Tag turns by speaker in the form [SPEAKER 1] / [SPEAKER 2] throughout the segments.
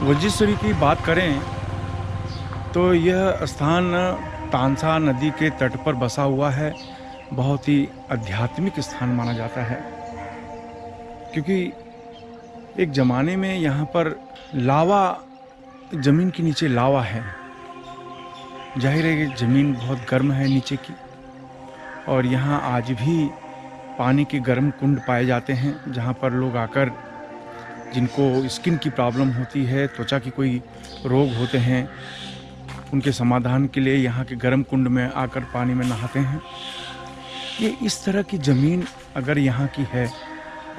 [SPEAKER 1] वज्रेश्वरी की बात करें तो यह स्थान तानसा नदी के तट पर बसा हुआ है। बहुत ही आध्यात्मिक स्थान माना जाता है, क्योंकि एक ज़माने में यहाँ पर लावा, ज़मीन के नीचे लावा है। जाहिर है कि ज़मीन बहुत गर्म है नीचे की, और यहाँ आज भी पानी के गर्म कुंड पाए जाते हैं, जहाँ पर लोग आकर, जिनको स्किन की प्रॉब्लम होती है, त्वचा की कोई रोग होते हैं, उनके समाधान के लिए यहाँ के गर्म कुंड में आकर पानी में नहाते हैं। ये इस तरह की ज़मीन अगर यहाँ की है,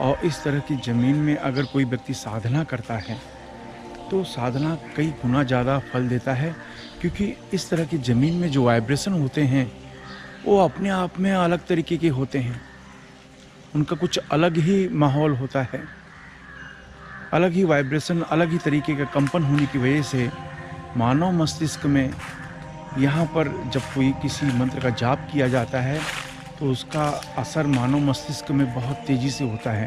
[SPEAKER 1] और इस तरह की ज़मीन में अगर कोई व्यक्ति साधना करता है तो साधना कई गुना ज़्यादा फल देता है, क्योंकि इस तरह की ज़मीन में जो वाइब्रेशन होते हैं वो अपने आप में अलग तरीके के होते हैं। उनका कुछ अलग ही माहौल होता है, अलग ही वाइब्रेशन, अलग ही तरीके का कंपन होने की वजह से मानव मस्तिष्क में यहाँ पर जब कोई किसी मंत्र का जाप किया जाता है तो उसका असर मानव मस्तिष्क में बहुत तेज़ी से होता है,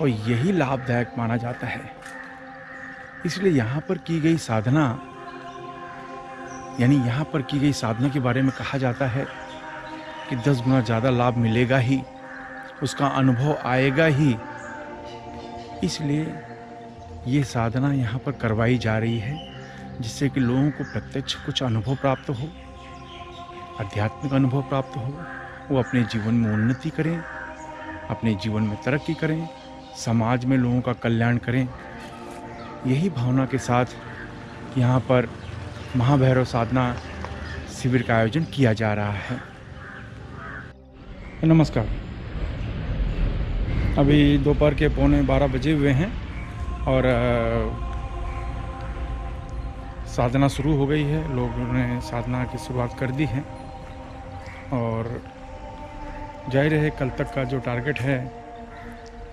[SPEAKER 1] और यही लाभदायक माना जाता है। इसलिए यहाँ पर की गई साधना, यानी यहाँ पर की गई साधना के बारे में कहा जाता है कि 10 गुना ज़्यादा लाभ मिलेगा ही, उसका अनुभव आएगा ही। इसलिए ये साधना यहाँ पर करवाई जा रही है, जिससे कि लोगों को प्रत्यक्ष कुछ अनुभव प्राप्त हो, आध्यात्मिक अनुभव प्राप्त हो, वो अपने जीवन में उन्नति करें, अपने जीवन में तरक्की करें, समाज में लोगों का कल्याण करें। यही भावना के साथ यहाँ पर महाभैरव साधना शिविर का आयोजन किया जा रहा है। नमस्कार। अभी दोपहर के 11:15 बजे हुए हैं और साधना शुरू हो गई है। लोगों ने साधना की शुरुआत कर दी है, और जाहिर है कल तक का जो टारगेट है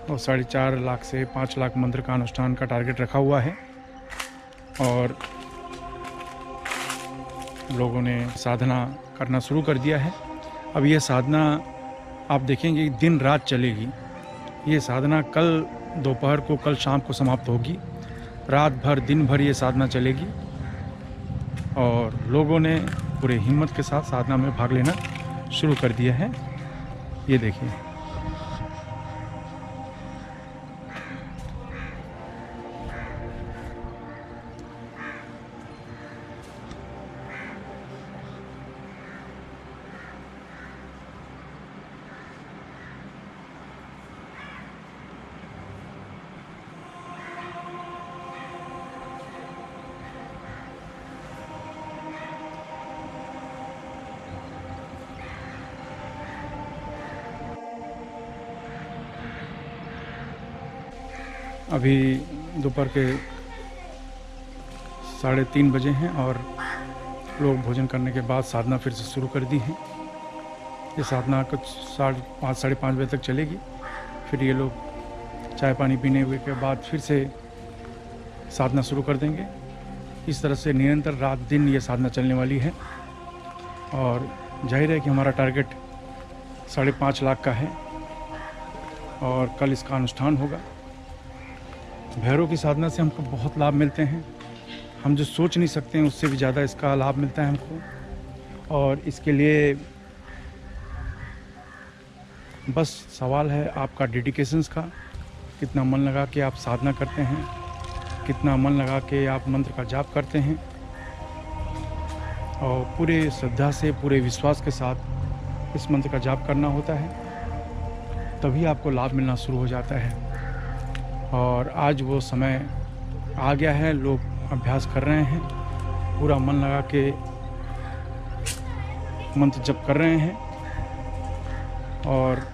[SPEAKER 1] वो 4.5 लाख से 5 लाख मंत्र का अनुष्ठान का टारगेट रखा हुआ है। और लोगों ने साधना करना शुरू कर दिया है। अब यह साधना आप देखेंगे दिन रात चलेगी। ये साधना कल दोपहर को, कल शाम को समाप्त होगी। रात भर, दिन भर ये साधना चलेगी, और लोगों ने पूरे हिम्मत के साथ साधना में भाग लेना शुरू कर दिया है। ये देखिए, अभी दोपहर के 3:30 बजे हैं, और लोग भोजन करने के बाद साधना फिर से शुरू कर दी है। ये साधना कुछ 5:30 साढ़े 5 बजे तक चलेगी। फिर ये लोग चाय पानी पीने हुए के बाद फिर से साधना शुरू कर देंगे। इस तरह से निरंतर रात दिन ये साधना चलने वाली है, और जाहिर है कि हमारा टारगेट 5.5 लाख का है, और कल इसका अनुष्ठान होगा। भैरव की साधना से हमको बहुत लाभ मिलते हैं। हम जो सोच नहीं सकते हैं उससे भी ज़्यादा इसका लाभ मिलता है हमको, और इसके लिए बस सवाल है आपका डेडिकेशंस का। कितना मन लगा के आप साधना करते हैं, कितना मन लगा के आप मंत्र का जाप करते हैं, और पूरे श्रद्धा से, पूरे विश्वास के साथ इस मंत्र का जाप करना होता है, तभी आपको लाभ मिलना शुरू हो जाता है। और आज वो समय आ गया है, लोग अभ्यास कर रहे हैं, पूरा मन लगा के मंत्र जप कर रहे हैं, और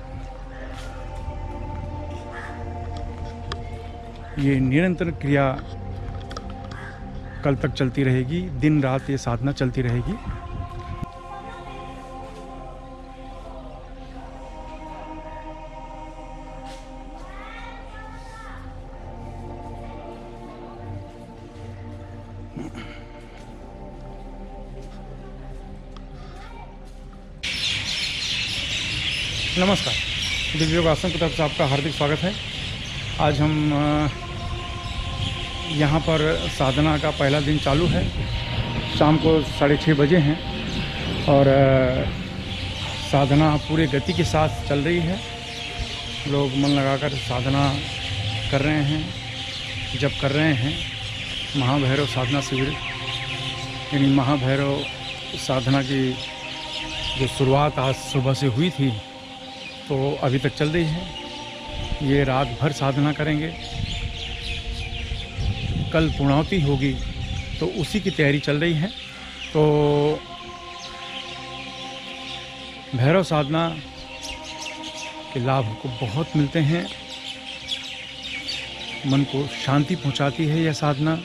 [SPEAKER 1] ये निरंतर क्रिया कल तक चलती रहेगी। दिन रात ये साधना चलती रहेगी। नमस्कार, दिव्य योग आश्रम की तरफ से आपका हार्दिक स्वागत है। आज हम यहाँ पर साधना का पहला दिन चालू है। शाम को 6:30 बजे हैं और साधना पूरे गति के साथ चल रही है। लोग मन लगाकर साधना कर रहे हैं, जब कर रहे हैं। महाभैरव साधना शिविर यानी महाभैरव साधना की जो शुरुआत आज सुबह से हुई थी तो अभी तक चल रही है। ये रात भर साधना करेंगे। कल पूर्णाहुति होगी तो उसी की तैयारी चल रही है। तो भैरव साधना के लाभ को बहुत मिलते हैं। मन को शांति पहुंचाती है यह साधना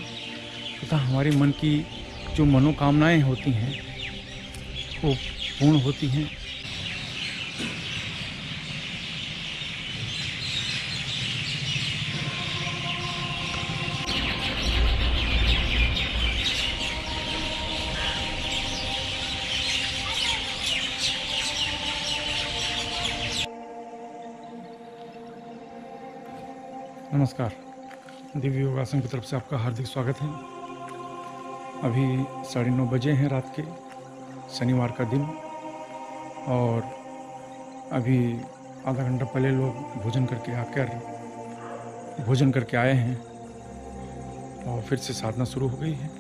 [SPEAKER 1] तथा हमारे मन की जो मनोकामनाएं होती हैं वो पूर्ण होती हैं। नमस्कार, दिव्य योगासन की तरफ से आपका हार्दिक स्वागत है। अभी 9:30 बजे हैं रात के, शनिवार का दिन, और अभी आधा घंटा पहले लोग भोजन करके आए हैं और फिर से साधना शुरू हो गई है।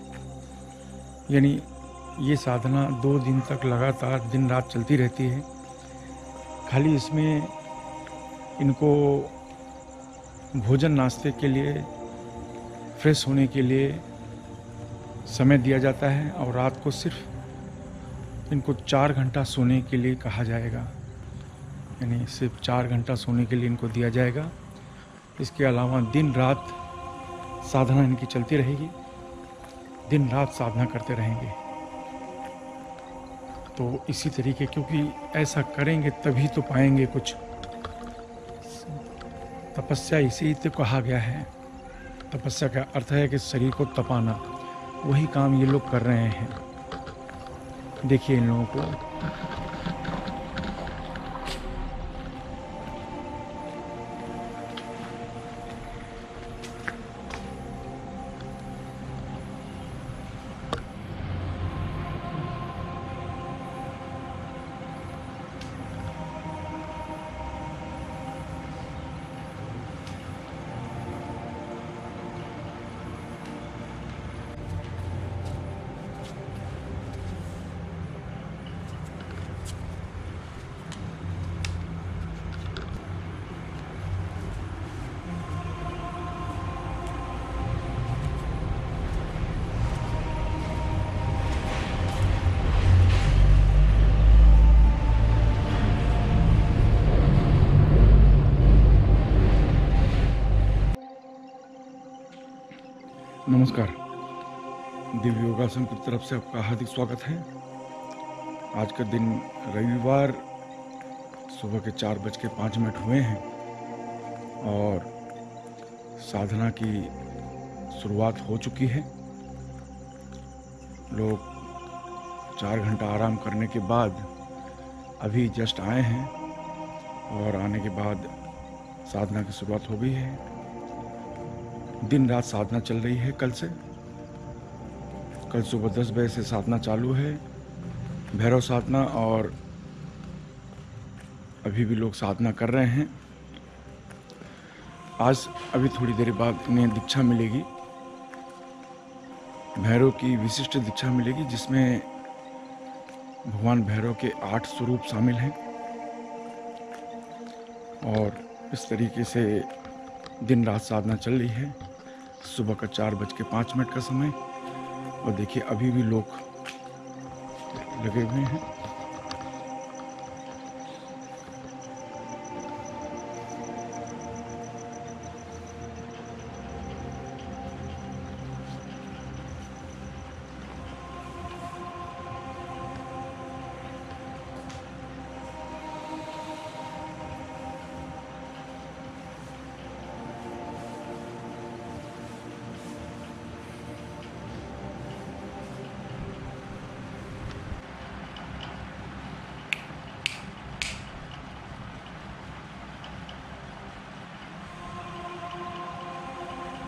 [SPEAKER 1] यानी ये साधना 2 दिन तक लगातार दिन रात चलती रहती है। खाली इसमें इनको भोजन नाश्ते के लिए, फ्रेश होने के लिए समय दिया जाता है और रात को सिर्फ इनको 4 घंटा सोने के लिए कहा जाएगा। यानी सिर्फ 4 घंटा सोने के लिए इनको दिया जाएगा। इसके अलावा दिन रात साधना इनकी चलती रहेगी, दिन रात साधना करते रहेंगे। तो इसी तरीके, क्योंकि ऐसा करेंगे तभी तो पाएंगे कुछ। तपस्या इसी तो कहा गया है। तपस्या का अर्थ है कि शरीर को तपाना। वही काम ये लोग कर रहे हैं। देखिए इन लोगों को। नमस्कार, दिव्य योगासन की तरफ से आपका हार्दिक स्वागत है। आज का दिन रविवार, सुबह के 4:05 हुए हैं और साधना की शुरुआत हो चुकी है। लोग 4 घंटा आराम करने के बाद अभी जस्ट आए हैं और आने के बाद साधना की शुरुआत हो गई है। दिन रात साधना चल रही है। कल सुबह 10 बजे से साधना चालू है, भैरव साधना, और अभी भी लोग साधना कर रहे हैं। आज अभी थोड़ी देर बाद इन्हें दीक्षा मिलेगी, भैरव की विशिष्ट दीक्षा मिलेगी, जिसमें भगवान भैरव के 8 स्वरूप शामिल हैं। और इस तरीके से दिन रात साधना चल रही है। सुबह का 4:05 का समय, और देखिए अभी भी लोग लगे हुए हैं।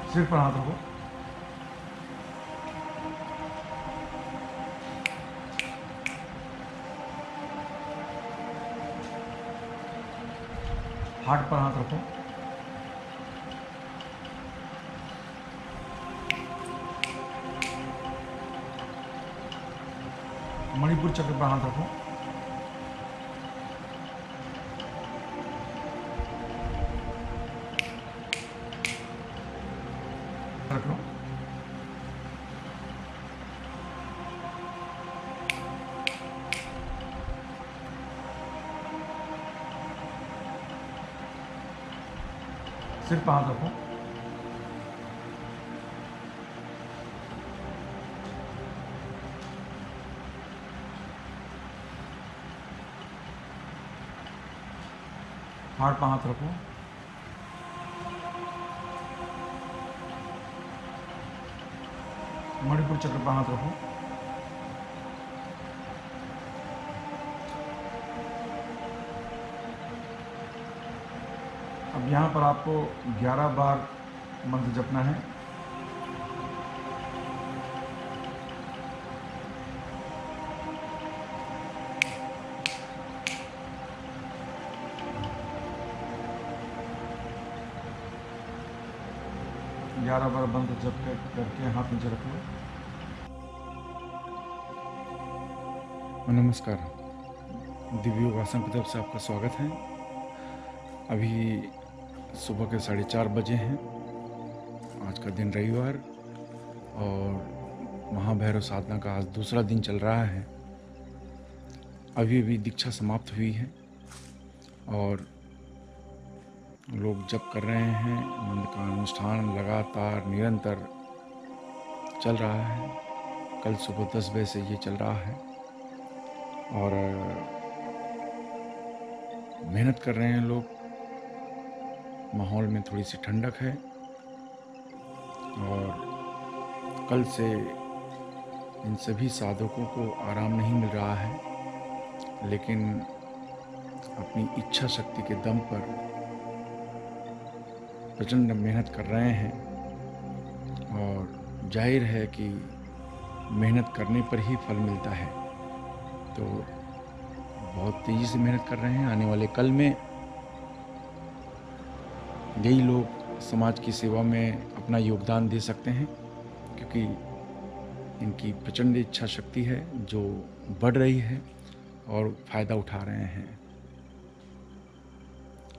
[SPEAKER 1] सिर पर हाथ रखो। हार्ट पर हाथ रखो। मणिपुर चक्र पर हाथ रखो। रख लो। सिर पर हाथ रखो। हार्ट पर हाथ रखो। मणिपुर चक्र पर हाथ रखो। अब यहाँ पर आपको 11 बार मंत्र जपना है। ग्यारह बार मंत्र जप करके हाथ नीचे रख लो। नमस्कार, दिव्य योगासन की तरफ से आपका स्वागत है। अभी सुबह के 4:30 बजे हैं। आज का दिन रविवार और महाभैरव साधना का आज दूसरा दिन चल रहा है। अभी अभी दीक्षा समाप्त हुई है और लोग जप कर रहे हैं। मंत्र का अनुष्ठान लगातार निरंतर चल रहा है। कल सुबह 10 बजे से ये चल रहा है और मेहनत कर रहे हैं लोग। माहौल में थोड़ी सी ठंडक है और कल से इन सभी साधकों को आराम नहीं मिल रहा है, लेकिन अपनी इच्छा शक्ति के दम पर प्रचंड मेहनत कर रहे हैं और जाहिर है कि मेहनत करने पर ही फल मिलता है। तो बहुत तेज़ी से मेहनत कर रहे हैं। आने वाले कल में यही लोग समाज की सेवा में अपना योगदान दे सकते हैं, क्योंकि इनकी प्रचंड इच्छा शक्ति है जो बढ़ रही है और फ़ायदा उठा रहे हैं।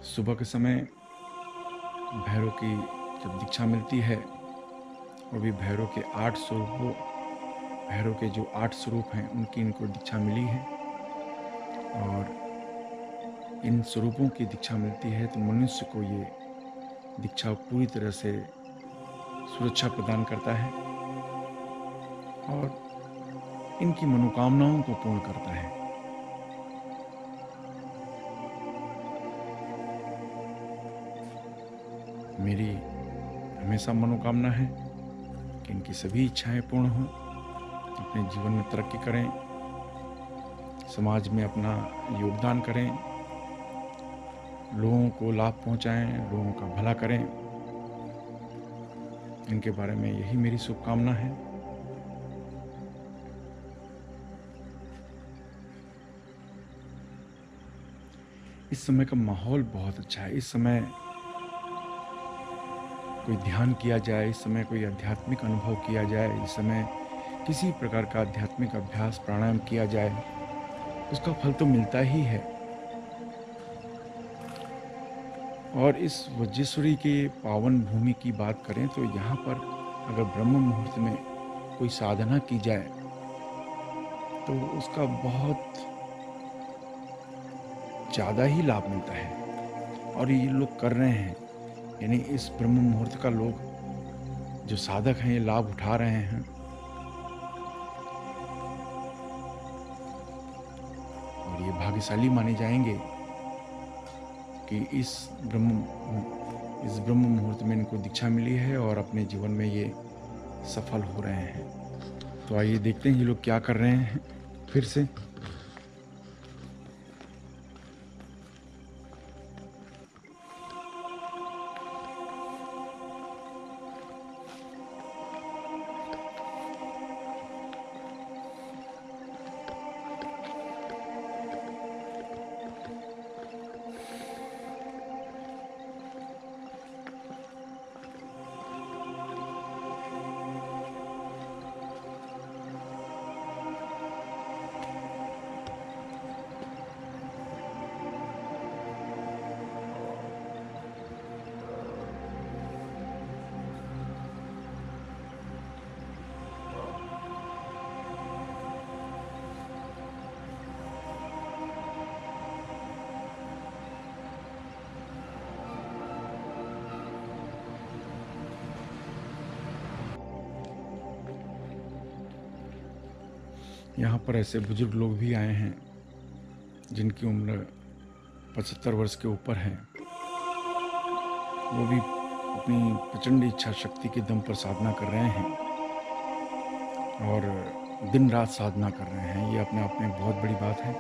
[SPEAKER 1] सुबह के समय भैरव की जब दीक्षा मिलती है, वो भी भैरव के 8 स्वरूपों, भैरव के जो 8 स्वरूप हैं उनकी इनको दीक्षा मिली है और इन स्वरूपों की दीक्षा मिलती है तो मनुष्य को ये दीक्षा पूरी तरह से सुरक्षा प्रदान करता है और इनकी मनोकामनाओं को पूर्ण करता है। मेरी हमेशा मनोकामना है कि इनकी सभी इच्छाएं पूर्ण हों, अपने जीवन में तरक्की करें, समाज में अपना योगदान करें, लोगों को लाभ पहुंचाएं, लोगों का भला करें। इनके बारे में यही मेरी शुभकामना है। इस समय का माहौल बहुत अच्छा है। इस समय कोई ध्यान किया जाए, इस समय कोई आध्यात्मिक अनुभव किया जाए, इस समय किसी प्रकार का आध्यात्मिक अभ्यास प्राणायाम किया जाए, उसका फल तो मिलता ही है। और इस वज्रेश्वरी के पावन भूमि की बात करें तो यहाँ पर अगर ब्रह्म मुहूर्त में कोई साधना की जाए तो उसका बहुत ज़्यादा ही लाभ मिलता है और ये लोग कर रहे हैं। यानी इस ब्रह्म मुहूर्त का लोग जो साधक हैं ये लाभ उठा रहे हैं और ये भाग्यशाली माने जाएंगे कि इस ब्रह्म मुहूर्त में इनको दीक्षा मिली है और अपने जीवन में ये सफल हो रहे हैं। तो आइए देखते हैं ये लोग क्या कर रहे हैं फिर से। यहाँ पर ऐसे बुजुर्ग लोग भी आए हैं जिनकी उम्र 75 वर्ष के ऊपर है। वो भी अपनी प्रचंड इच्छा शक्ति के दम पर साधना कर रहे हैं और दिन रात साधना कर रहे हैं। ये अपने आप में बहुत बड़ी बात है।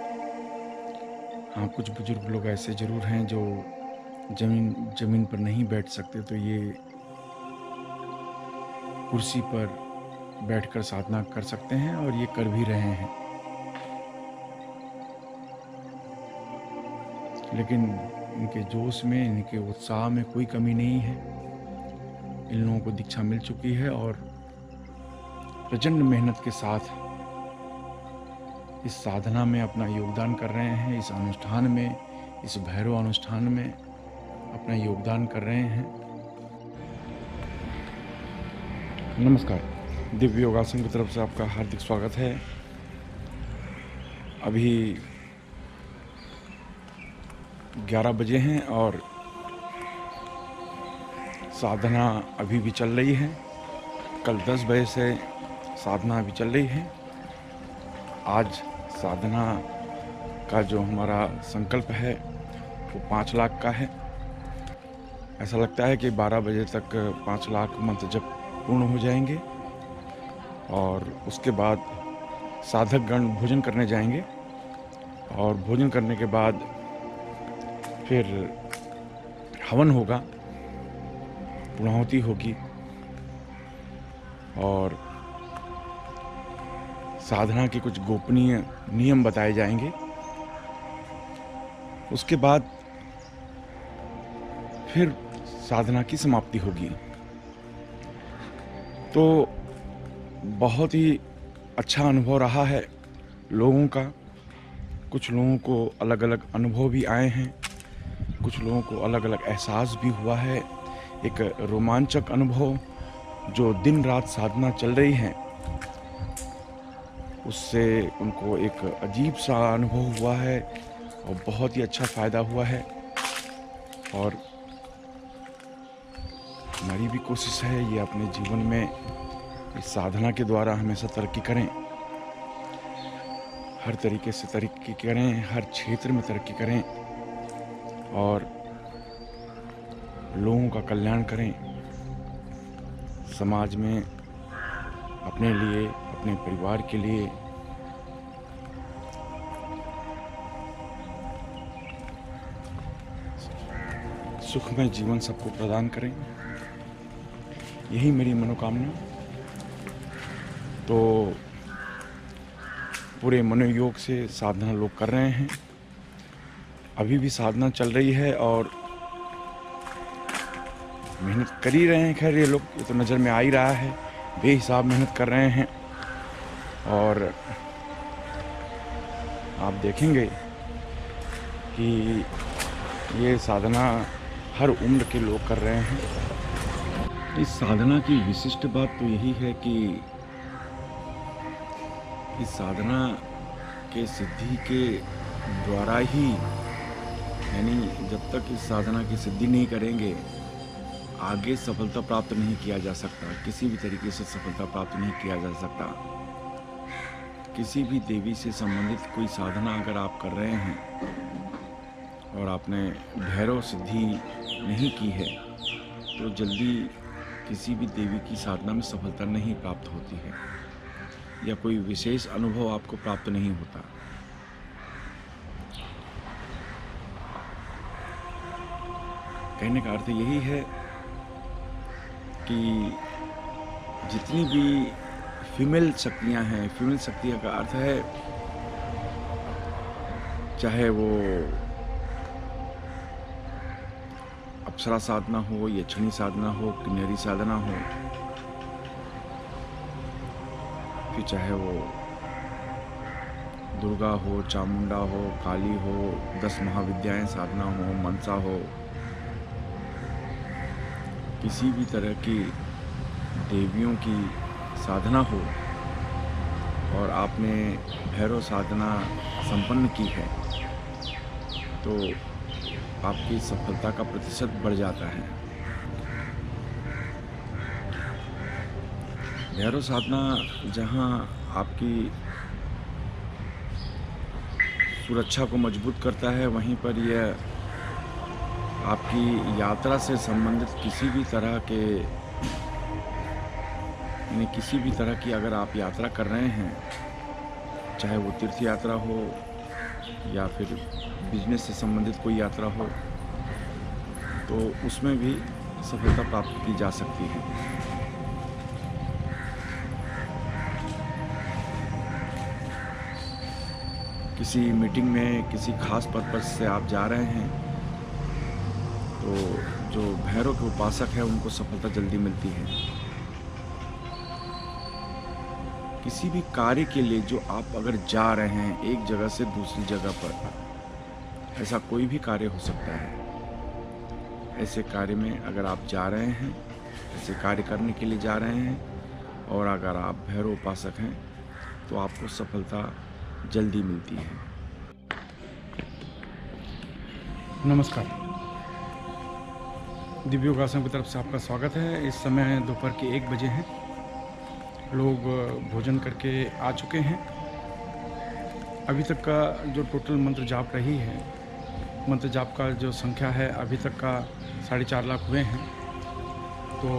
[SPEAKER 1] हाँ, कुछ बुजुर्ग लोग ऐसे ज़रूर हैं जो ज़मीन पर नहीं बैठ सकते, तो ये कुर्सी पर बैठकर साधना कर सकते हैं और ये कर भी रहे हैं। लेकिन इनके जोश में, इनके उत्साह में कोई कमी नहीं है। इन लोगों को दीक्षा मिल चुकी है और प्रचंड मेहनत के साथ इस साधना में अपना योगदान कर रहे हैं। इस अनुष्ठान में, इस भैरव अनुष्ठान में अपना योगदान कर रहे हैं। नमस्कार, दिव्य योगासन की तरफ से आपका हार्दिक स्वागत है। अभी 11 बजे हैं और साधना अभी भी चल रही है। कल 10 बजे से साधना अभी चल रही है। आज साधना का जो हमारा संकल्प है वो 5 लाख का है। ऐसा लगता है कि 12 बजे तक 5 लाख मंत्र जप पूर्ण हो जाएंगे और उसके बाद साधक गण भोजन करने जाएंगे और भोजन करने के बाद फिर हवन होगा, पूर्णाहुति होगी और साधना के कुछ गोपनीय नियम बताए जाएंगे। उसके बाद फिर साधना की समाप्ति होगी। तो बहुत ही अच्छा अनुभव रहा है लोगों का। कुछ लोगों को अलग अलग अनुभव भी आए हैं, कुछ लोगों को अलग अलग एहसास भी हुआ है। एक रोमांचक अनुभव जो दिन रात साधना चल रही है उससे उनको एक अजीब सा अनुभव हुआ है और बहुत ही अच्छा फ़ायदा हुआ है। और हमारी भी कोशिश है ये अपने जीवन में इस साधना के द्वारा हमेशा तरक्की करें, हर तरीके से तरक्की करें, हर क्षेत्र में तरक्की करें और लोगों का कल्याण करें। समाज में अपने लिए, अपने परिवार के लिए सुखमय जीवन सबको प्रदान करें, यही मेरी मनोकामना। तो पूरे मनोयोग से साधना लोग कर रहे हैं। अभी भी साधना चल रही है और मेहनत कर ही रहे हैं। खैर ये लोग, ये तो नज़र में आ ही रहा है, बेहिसाब मेहनत कर रहे हैं और आप देखेंगे कि ये साधना हर उम्र के लोग कर रहे हैं। इस साधना की विशिष्ट बात तो यही है कि इस साधना के सिद्धि के द्वारा ही, यानी जब तक इस साधना की सिद्धि नहीं करेंगे आगे सफलता प्राप्त नहीं किया जा सकता। किसी भी तरीके से सफलता प्राप्त नहीं किया जा सकता। किसी भी देवी से संबंधित कोई साधना अगर आप कर रहे हैं और आपने भैरव सिद्धि नहीं की है तो जल्दी किसी भी देवी की साधना में सफलता नहीं प्राप्त होती है या कोई विशेष अनुभव आपको प्राप्त नहीं होता। कहने का अर्थ यही है कि जितनी भी फीमेल शक्तियां हैं, फीमेल शक्तियां का अर्थ है चाहे वो अप्सरा साधना हो, यक्षिणी साधना हो, किन्नरी साधना हो, फिर चाहे वो दुर्गा हो, चामुंडा हो, काली हो, 10 महाविद्याएं साधना हो, मनसा हो, किसी भी तरह की देवियों की साधना हो और आपने भैरव साधना संपन्न की है तो आपकी सफलता का प्रतिशत बढ़ जाता है। भैरव साधना जहाँ आपकी सुरक्षा को मजबूत करता है, वहीं पर यह आपकी यात्रा से संबंधित किसी भी तरह के यानी किसी भी तरह की अगर आप यात्रा कर रहे हैं, चाहे वो तीर्थ यात्रा हो या फिर बिजनेस से संबंधित कोई यात्रा हो, तो उसमें भी सफलता प्राप्त की जा सकती है। किसी मीटिंग में किसी खास पर्पस से आप जा रहे हैं, तो जो भैरव के उपासक है उनको सफलता जल्दी मिलती है। किसी भी कार्य के लिए जो आप अगर जा रहे हैं एक जगह से दूसरी जगह पर, ऐसा कोई भी कार्य हो सकता है, ऐसे कार्य में अगर आप जा रहे हैं, ऐसे कार्य करने के लिए जा रहे हैं और अगर आप भैरव उपासक हैं तो आपको सफलता जल्दी मिलती है।
[SPEAKER 2] नमस्कार, दिव्य योगासन की तरफ से आपका स्वागत है। इस समय दोपहर के 1 बजे हैं। लोग भोजन करके आ चुके हैं। अभी तक का जो टोटल मंत्र जाप रही है, मंत्र जाप का जो संख्या है अभी तक का 4.5 लाख हुए हैं। तो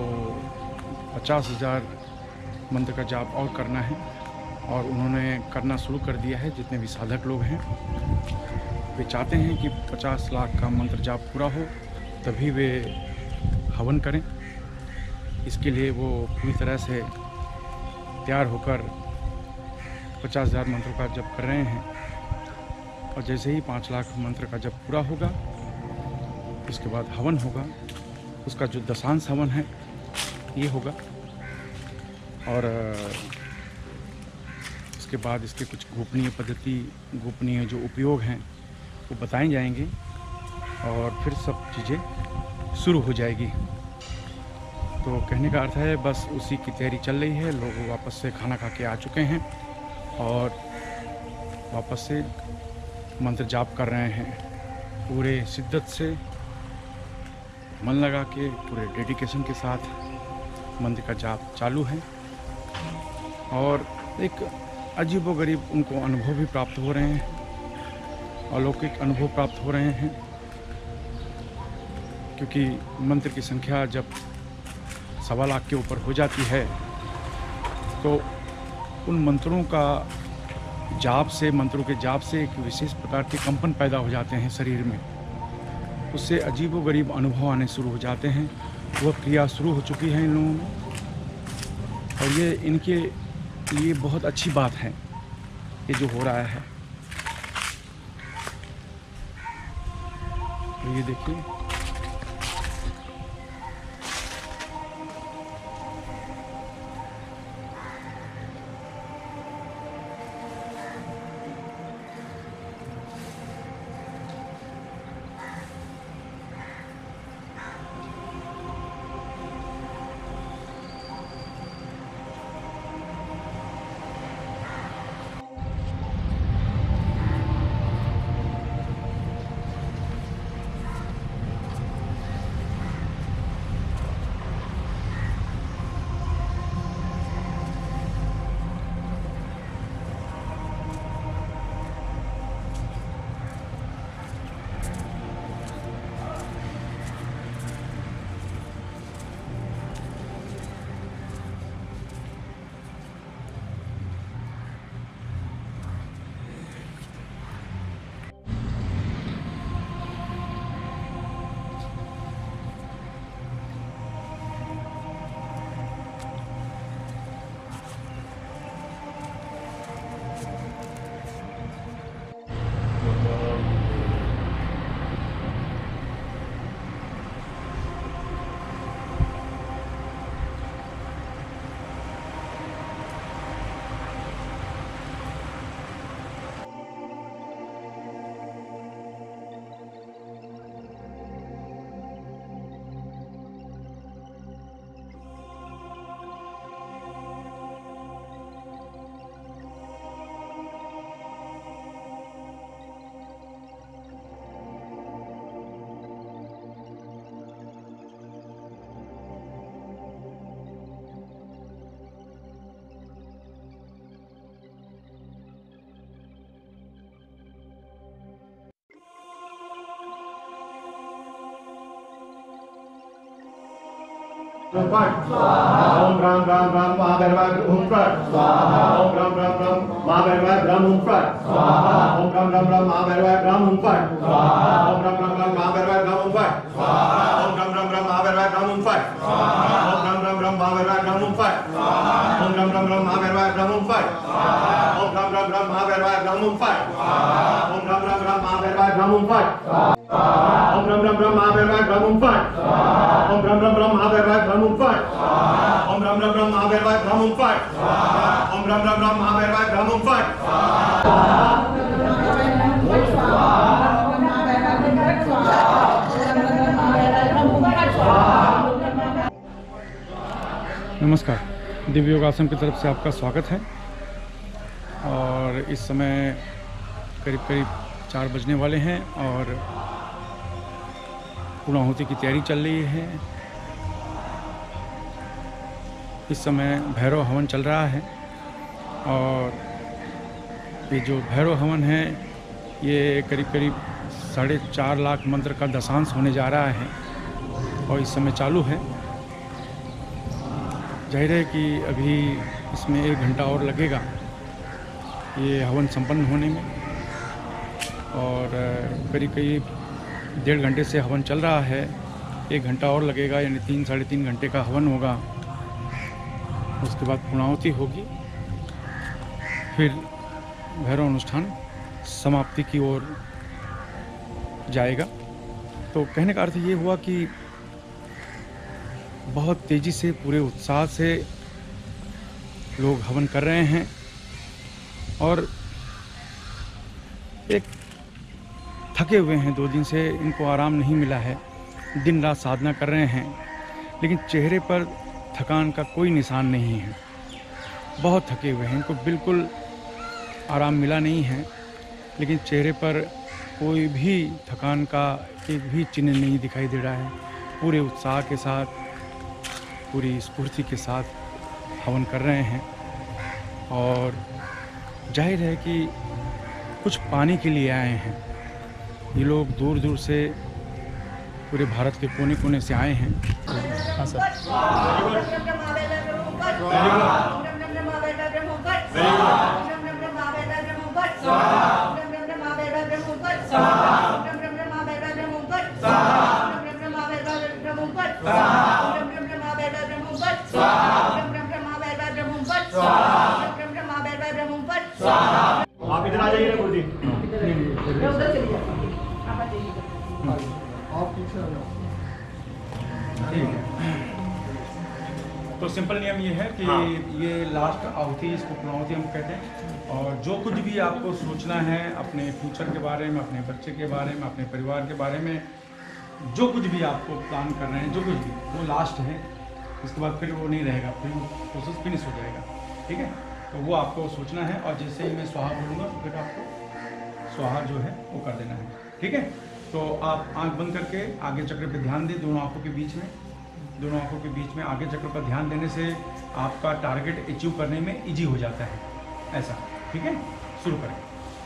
[SPEAKER 2] 50,000 मंत्र का जाप और करना है और उन्होंने करना शुरू कर दिया है। जितने भी साधक लोग हैं वे चाहते हैं कि 50 लाख का मंत्र जाप पूरा हो, तभी वे हवन करें। इसके लिए वो पूरी तरह से तैयार होकर 50,000 मंत्रों का जप कर रहे हैं। और जैसे ही 5 लाख मंत्र का जप पूरा होगा, इसके बाद हवन होगा। उसका जो दशांश हवन है ये होगा और उसके बाद इसके कुछ गोपनीय पद्धति, गोपनीय जो उपयोग हैं वो बताए जाएंगे और फिर सब चीज़ें शुरू हो जाएगी। तो कहने का अर्थ है बस उसी की तैयारी चल रही है। लोग वापस से खाना खा के आ चुके हैं और वापस से मंत्र जाप कर रहे हैं। पूरे शिद्दत से, मन लगा के, पूरे डेडिकेशन के साथ मंत्र का जाप चालू है और एक अजीबोगरीब उनको अनुभव भी प्राप्त हो रहे हैं, अलौकिक अनुभव प्राप्त हो रहे हैं। क्योंकि मंत्र की संख्या जब 1.25 लाख के ऊपर हो जाती है तो उन मंत्रों का जाप से, मंत्रों के जाप से एक विशेष प्रकार के कंपन पैदा हो जाते हैं शरीर में। उससे अजीबोगरीब अनुभव आने शुरू हो जाते हैं। वह क्रिया शुरू हो चुकी है इन लोगों में और ये इनके लिए बहुत अच्छी बात है ये जो हो रहा है। तो ये देखिए,
[SPEAKER 3] ओम फट ओम राम राम राम महाभैरवाय ओम फट ओम राम राम राम महाभैरवाय ब्रह्म ओम फट ओम राम राम राम महाभैरवाय ब्रह्म ओम फट ओम राम राम राम महाभैरवाय ब्रह्म ओम फट ओम राम राम राम महाभैरवाय ब्रह्म ओम फट ओम राम राम राम महाभैरवाय ब्रह्म ओम फट ओम राम राम राम महाभैरवाय ब्रह्म ओम फट ओम राम राम राम महाभैरवाय ब्रह्म ओम फट ओम राम राम राम महाभैरवाय ब्रह्म ओम फट ओम राम राम राम महाभैरवाय ब्रह्म ओम फट ओम राम राम राम महाभैरवाय ब्रह्म ओम फट ओम राम राम राम महाभैरवाय ब्रह्म ओम फट ओम राम राम राम महाभैरवाय ब्रह्म ओम फट
[SPEAKER 2] नमस्कार, दिव्य योग आश्रम की तरफ से आपका स्वागत है। और इस समय करीब करीब 4 बजने वाले हैं और पूर्णाहुति की तैयारी चल रही है। इस समय भैरव हवन चल रहा है और ये जो भैरव हवन है ये करीब करीब 4.5 लाख मंत्र का दशांश होने जा रहा है और इस समय चालू है। जाहिर है कि अभी इसमें 1 घंटा और लगेगा ये हवन संपन्न होने में और करीब करीब 1.5 घंटे से हवन चल रहा है। 1 घंटा और लगेगा, यानी 3 साढ़े 3 घंटे का हवन होगा। उसके बाद पूर्णाहुति होगी, फिर भैरव अनुष्ठान समाप्ति की ओर जाएगा। तो कहने का अर्थ ये हुआ कि बहुत तेज़ी से, पूरे उत्साह से लोग हवन कर रहे हैं और एक थके हुए हैं। 2 दिन से इनको आराम नहीं मिला है, दिन रात साधना कर रहे हैं, लेकिन चेहरे पर थकान का कोई निशान नहीं है। बहुत थके हुए हैं, इनको बिल्कुल आराम मिला नहीं है, लेकिन चेहरे पर कोई भी थकान का एक भी चिन्ह नहीं दिखाई दे रहा है। पूरे उत्साह के साथ, पूरी स्फूर्ति के साथ हवन कर रहे हैं और जाहिर है कि कुछ पाने के लिए आए हैं। ये लोग दूर दूर से, पूरे भारत के कोने कोने से आए हैं। हाँ सर।
[SPEAKER 3] आप इधर आ जाइए गुरु जी।
[SPEAKER 2] तो सिंपल नियम ये है कि ये लास्ट आहुति, इसको पूर्णाहुति हम कहते हैं। और जो कुछ भी आपको सोचना है अपने फ्यूचर के बारे में, अपने बच्चे के बारे में, अपने परिवार के बारे में, जो कुछ भी आपको प्लान कर रहे हैं, जो कुछ भी, वो लास्ट है। इसके बाद फिर वो नहीं रहेगा, फिर वो प्रोसेस फिनिश हो जाएगा। ठीक है, तो वो आपको सोचना है और जैसे ही मैं स्वाहा बोलूँगा तो फिर आपको स्वाहा जो है वो कर देना है। ठीक है, तो आप आंख बंद करके आगे चक्र पे ध्यान दें, दोनों आंखों के बीच में। दोनों आंखों के बीच में आगे चक्र पर ध्यान देने से आपका टारगेट अचीव करने में ईजी हो जाता है। ऐसा, ठीक है, शुरू करें।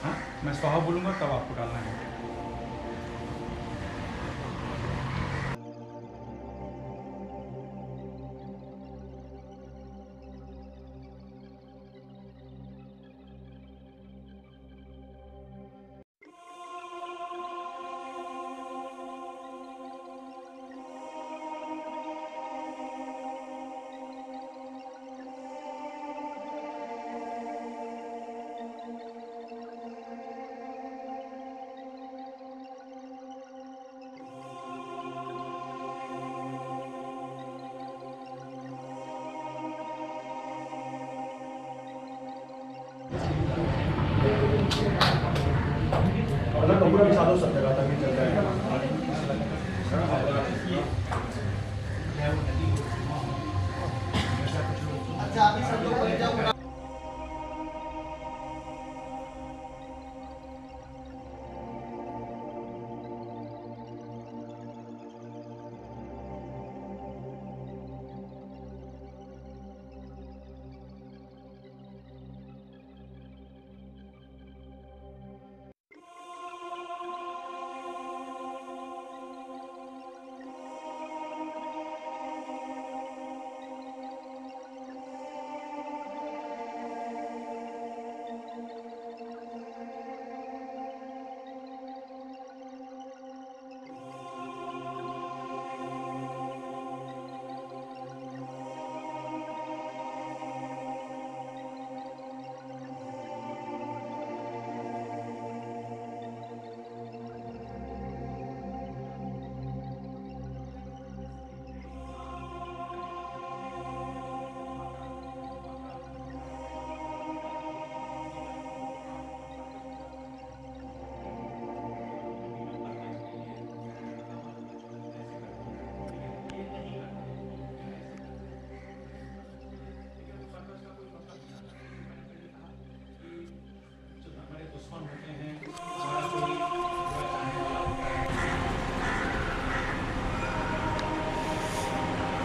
[SPEAKER 2] हाँ, मैं स्वाहा बोलूँगा तब आपको डालना है।
[SPEAKER 3] अगर कंप्यूटर के साथ सब जगह तक चल जाएगा। अच्छा, अभी सब लोग बैठ जाओ।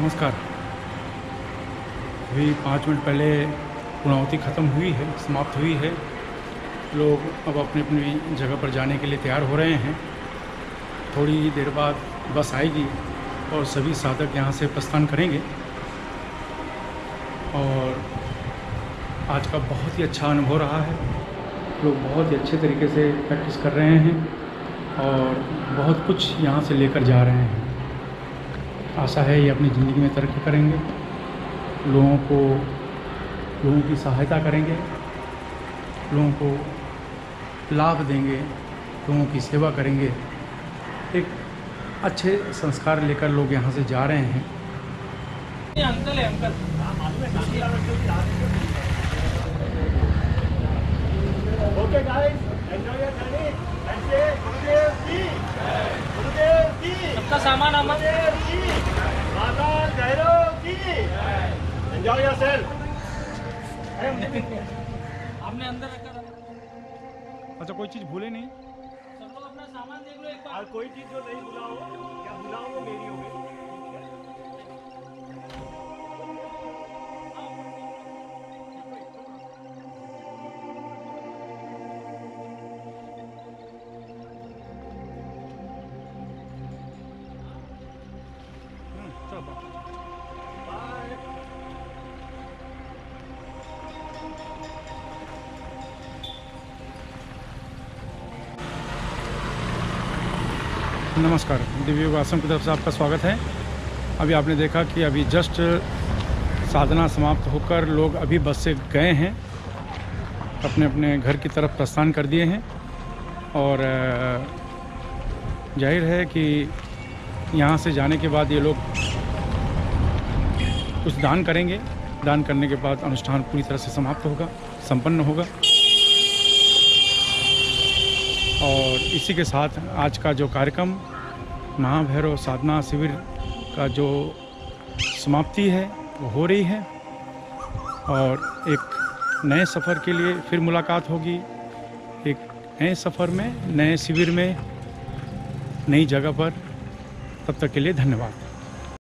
[SPEAKER 1] नमस्कार। अभी 5 मिनट पहले पूर्णाहुति ख़त्म हुई है, समाप्त हुई है। लोग अब अपनी अपनी जगह पर जाने के लिए तैयार हो रहे हैं। थोड़ी ही देर बाद बस आएगी और सभी साधक यहाँ से प्रस्थान करेंगे। और आज का बहुत ही अच्छा अनुभव रहा है। लोग बहुत ही अच्छे तरीके से प्रैक्टिस कर रहे हैं और बहुत कुछ यहाँ से लेकर जा रहे हैं। आशा है ये अपनी ज़िंदगी में तरक्की करेंगे, लोगों की सहायता करेंगे, लोगों को लाभ देंगे, लोगों की सेवा करेंगे। एक अच्छे संस्कार लेकर लोग यहाँ से जा रहे हैं।
[SPEAKER 4] अंकल है uncle.
[SPEAKER 3] Okay guys, enjoy your journey. Thank you. गुरुदेव जी, गुरुदेव जी,
[SPEAKER 4] सबका सामान
[SPEAKER 3] गुरुदेव जी, माता भैरव जी, enjoy yourself.
[SPEAKER 4] आपने अंदर रखा।
[SPEAKER 1] अच्छा, कोई चीज़ भूले नहीं?
[SPEAKER 4] सब लोग अपना सामान देख लो एक बार।
[SPEAKER 3] और कोई चीज जो नहीं भुला हो या भुला हो वो मेरी हो गई।
[SPEAKER 1] चलो नमस्कार। दिव्य योग आश्रम की तरफ से आपका स्वागत है। अभी आपने देखा कि अभी जस्ट साधना समाप्त होकर लोग अभी बस से गए हैं, अपने अपने घर की तरफ प्रस्थान कर दिए हैं। और जाहिर है कि यहाँ से जाने के बाद ये लोग कुछ दान करेंगे। दान करने के बाद अनुष्ठान पूरी तरह से समाप्त होगा, संपन्न होगा। और इसी के साथ आज का जो कार्यक्रम महाभैरव साधना शिविर का जो समाप्ति है वो हो रही है। और एक नए सफ़र के लिए फिर मुलाकात होगी, एक नए सफ़र में, नए शिविर में, नई जगह पर। तब तक के लिए धन्यवाद।